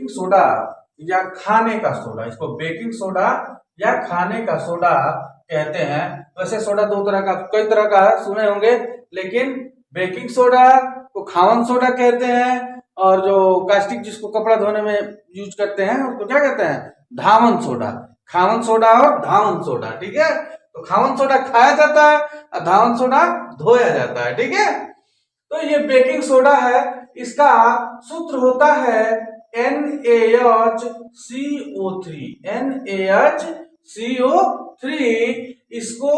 Baking soda या खाने का सोडा, इसको बेकिंग सोडा या खाने का सोडा कहते हैं। वैसे सोडा दो तरह का, कई तरह का है, सुने होंगे, लेकिन बेकिंग सोडा को खावन सोडा कहते हैं, और जो कास्टिक जिसको कपड़ा धोने में यूज करते हैं उसको क्या कहते हैं, धावन सोडा। खावन सोडा और धावन सोडा, ठीक है। तो खावन सोडा खाया जाता है और धावन सोडा धोया जाता है, ठीक है। तो ये बेकिंग सोडा है, इसका सूत्र होता है NaHCO3, NaHCO3। इसको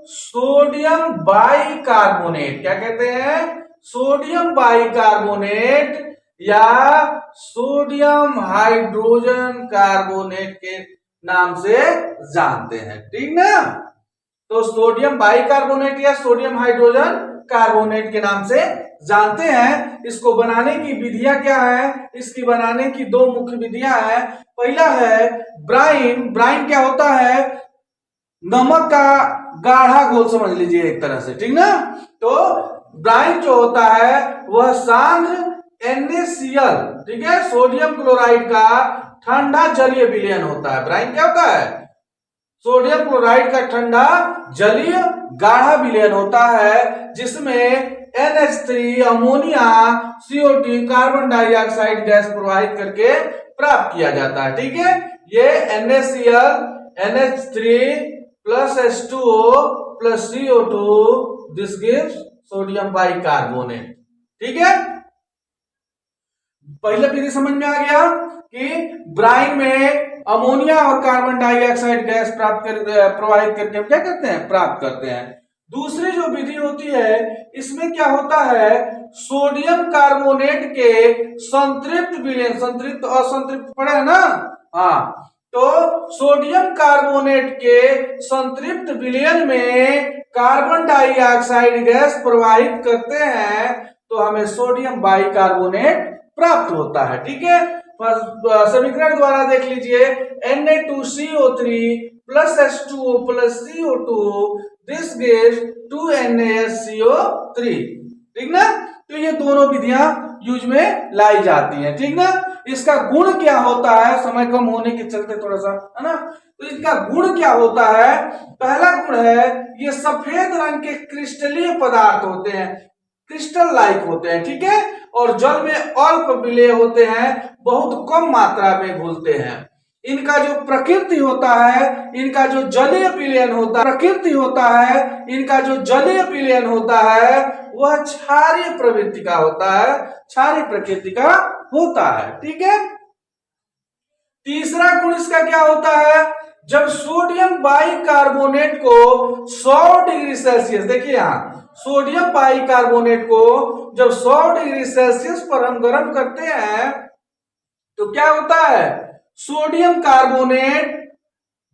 सोडियम बाइकार्बोनेट क्या कहते हैं, सोडियम बाइकार्बोनेट या सोडियम हाइड्रोजन कार्बोनेट के नाम से जानते हैं, ठीक ना। तो सोडियम बाइकार्बोनेट या सोडियम हाइड्रोजन कार्बोनेट के नाम से जानते हैं। इसको बनाने की विधियां क्या है, इसकी बनाने की दो मुख्य विधियां हैं। पहला है ब्राइन। ब्राइन क्या होता है, नमक का गाढ़ा घोल समझ लीजिए एक तरह से, ठीक ना। तो ब्राइन जो होता है वह सांद्र NaCl, ठीक है, सोडियम क्लोराइड का ठंडा जलीय विलयन होता है। ब्राइन क्या होता है, सोडियम क्लोराइड का ठंडा जलीय गाढ़ा विलयन होता है, जिसमें NH3 ammonia CO2 carbon dioxide gas प्रवाहित करके प्राप्त किया जाता है, ठीक है। ये NaCl NH3 plus H2O plus CO2, this gives sodium bicarbonate, ठीक है। पहले विधि समझ में आ गया कि ब्राइन में अमोनिया और कार्बन डाइऑक्साइड गैस प्रवाहित करके हम क्या करते हैं, प्राप्त करते हैं। दूसरी जो विधि होती है, इसमें क्या होता है, सोडियम कार्बोनेट के संतृप्त विलयन, संतृप्त असंतृप्त पढ़े है ना, हाँ। तो सोडियम कार्बोनेट के संतृप्त विलयन में कार्बन डाइऑक्साइड गैस प्रवाहित करते हैं, तो हमें सोडियम बाइकार्बोनेट प्राप्त होता है, ठीक है। समीकरण द्वारा देख लीजिए, Na2CO3 plus H2O plus CO2, this gives 2NaHCO3, ठीक ना। तो ये दोनों विधियां यूज में लाई जाती हैं, ठीक ना। इसका गुण क्या होता है, समय कम होने के चलते थोड़ा सा, है ना। तो इसका गुण क्या होता है, पहला गुण है ये सफेद रंग के क्रिस्टलीय पदार्थ होते हैं, क्रिस्टल लाइक होते हैं, ठीक है, और जल में अल्प विलेय होते हैं, बहुत कम मात्रा में घुलते हैं। इनका जो प्रकृति होता है, इनका जो जलीय विलयन होता है, प्रकृति होता है, इनका जो जलीय विलयन होता है वह क्षारीय प्रवृत्ति का होता है, क्षारीय प्रकृति का होता है, ठीक है। तीसरा गुण इसका क्या होता है, जब सोडियम बाइकार्बोनेट को 100 डिग्री सेल्सियस, देखिए यहां सोडियम बाइकार्बोनेट को जब 100 डिग्री सेल्सियस पर हम गर्म करते हैं तो क्या होता है, सोडियम कार्बोनेट,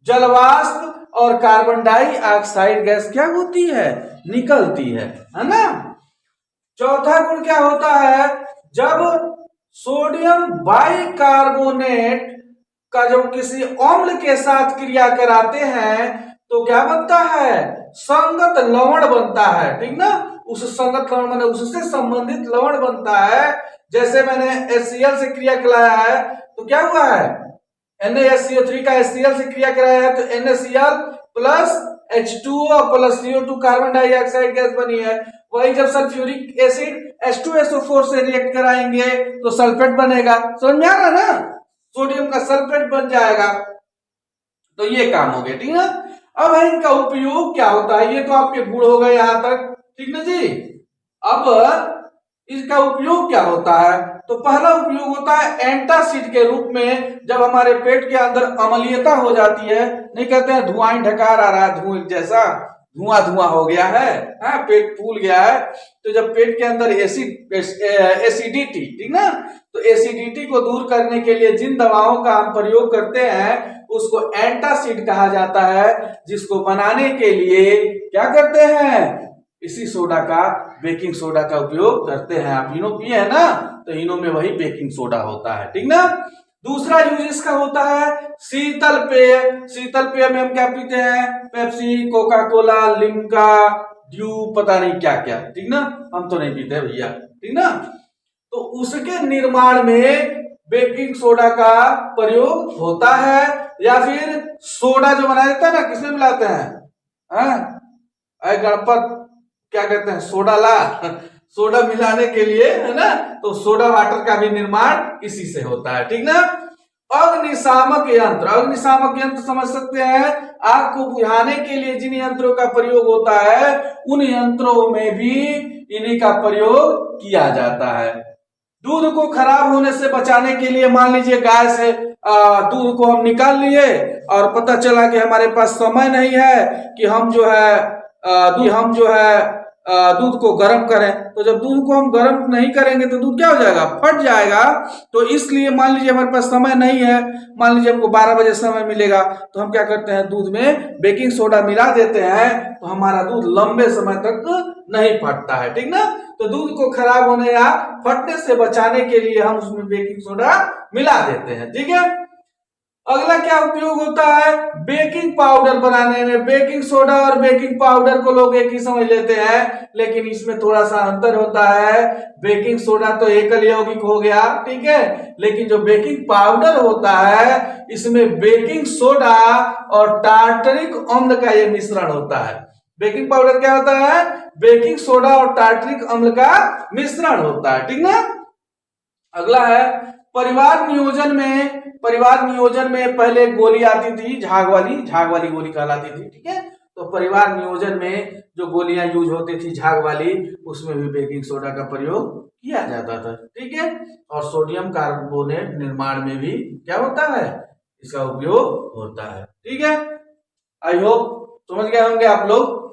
जलवाष्प और कार्बन डाइऑक्साइड गैस क्या होती है, निकलती है ना। चौथा गुण क्या होता है, जब सोडियम बाइकार्बोनेट का जब किसी अम्ल के साथ क्रिया कराते हैं तो क्या बनता है, संगत लवण बनता है, ठीक ना। उस संगत लवण माने उससे संबंधित लवण बनता है। जैसे मैंने HCl से क्रिया कराया है तो क्या हुआ है, NaHCO3 का HCl से क्रिया कराया है तो NaCl plus H2O plus CO2 carbon dioxide gas बनी है। वही जब सल्फ्यूरिक एसिड H2SO4 से रिएक्ट कराएंगे तो सल्फेट बनेगा, समझ में आ रहा ना, सोडियम का सल्फेट बन जाएगा। तो ये काम हो गया, ठीक ना। अब है इनका उपयोग क्या होता है, ये तो आपके गुण हो गए यहां तक, ठीक ना जी। अब इसका उपयोग क्या होता है, तो पहला उपयोग होता है एंटासिड के रूप में। जब हमारे पेट के अंदर अम्लीयता हो जाती है, नहीं कहते हैं धुआं ढकार आ रहा है, धुएं जैसा धुआं धुआं हो गया है, पेट फूल गया है, तो जब पेट के अंदर एसिडिटी, ठीक ना, तो एसिडिटी को दूर करने के लिए जिन दवाओं का हम प्रयोग करते हैं उसको एंटासिड कहा जाता है, जिसको बनाने के लिए क्या करते हैं, इसी सोडा का, बेकिंग सोडा का उपयोग करते हैं। आप इनो पिए है ना, तो इनो में वही बेकिंग सोडा होता है, ठीक ना। दूसरा यूज इसका होता है शीतल पेय। शीतल पेय में हम क्या पीते हैं, Pepsi, Coca Cola, Limca, due, पता नहीं क्या क्या, ठीक ना, हम तो नहीं पीते भैया, ठीक ना। तो उसके निर्माण में बेकिंग सोडा का प्रयोग होता है, या फिर सोडा जो बनाया जाता है ना, किसमें मिलाते हैं? अरे गणपत, क्या कहते हैं, सोडा ला सोडा मिलाने के लिए, है ना, तो सोडा वाटर का भी निर्माण इसी से होता है, ठीक ना। अग्निशामक यंत्र, अग्निशामक यंत्र समझ सकते हैं, आग को बुझाने के लिए जिन यंत्रों का प्रयोग होता है उन यंत्रों में भी इन्हीं का प्रयोग किया जाता है। दूध को खराब होने से बचाने के लिए, मान लीजिए गाय से दूध को हम निकाल लिए और पता चला कि हमारे पास समय नहीं है कि हम जो है दूध को गर्म करें, तो जब दूध को हम गर्म नहीं करेंगे तो दूध क्या हो जाएगा? फट जाएगा। तो इसलिए मान लीजिए हमारे पास समय नहीं है, मान लीजिए हमको 12 बजे समय मिलेगा, तो हम क्या करते हैं, दूध में बेकिंग सोडा मिला देते हैं, तो हमारा दूध लंबे समय तक नहीं फटता है, ठीक ना। तो दूध को खराब होने या फटने से बचाने के लिए हम उसमें बेकिंग सोडा मिला देते हैं, ठीक है। अगला क्या उपयोग होता है? बेकिंग पाउडर बनाने में। बेकिंग सोडा और बेकिंग पाउडर को लोग एक ही समझ लेते हैं, लेकिन इसमें थोड़ा सा अंतर होता है। बेकिंग सोडा तो एकल यौगिक हो गया, ठीक है, लेकिन जो बेकिंग पाउडर होता है इसमें बेकिंग सोडा और टार्टरिक अम्ल का ये मिश्रण होता है। बेकिंग पाउडर क्या होता है? बेकिंग सोडा और टार्टरिक अम्ल का मिश्रण होता है, ठीक ना। अगला है परिवार नियोजन में। परिवार नियोजन में पहले गोली आती थी, झाग वाली गोली कहलाती थी, ठीक है। तो परिवार नियोजन में जो गोलियां यूज होती थी झाग वाली, उसमें भी बेकिंग सोडा का प्रयोग किया जाता था, ठीक है। और सोडियम कार्बोनेट निर्माण में भी क्या होता है? इसका उपयोग होता है, ठीक है। आई होप समझ गए होंगे आप लोग।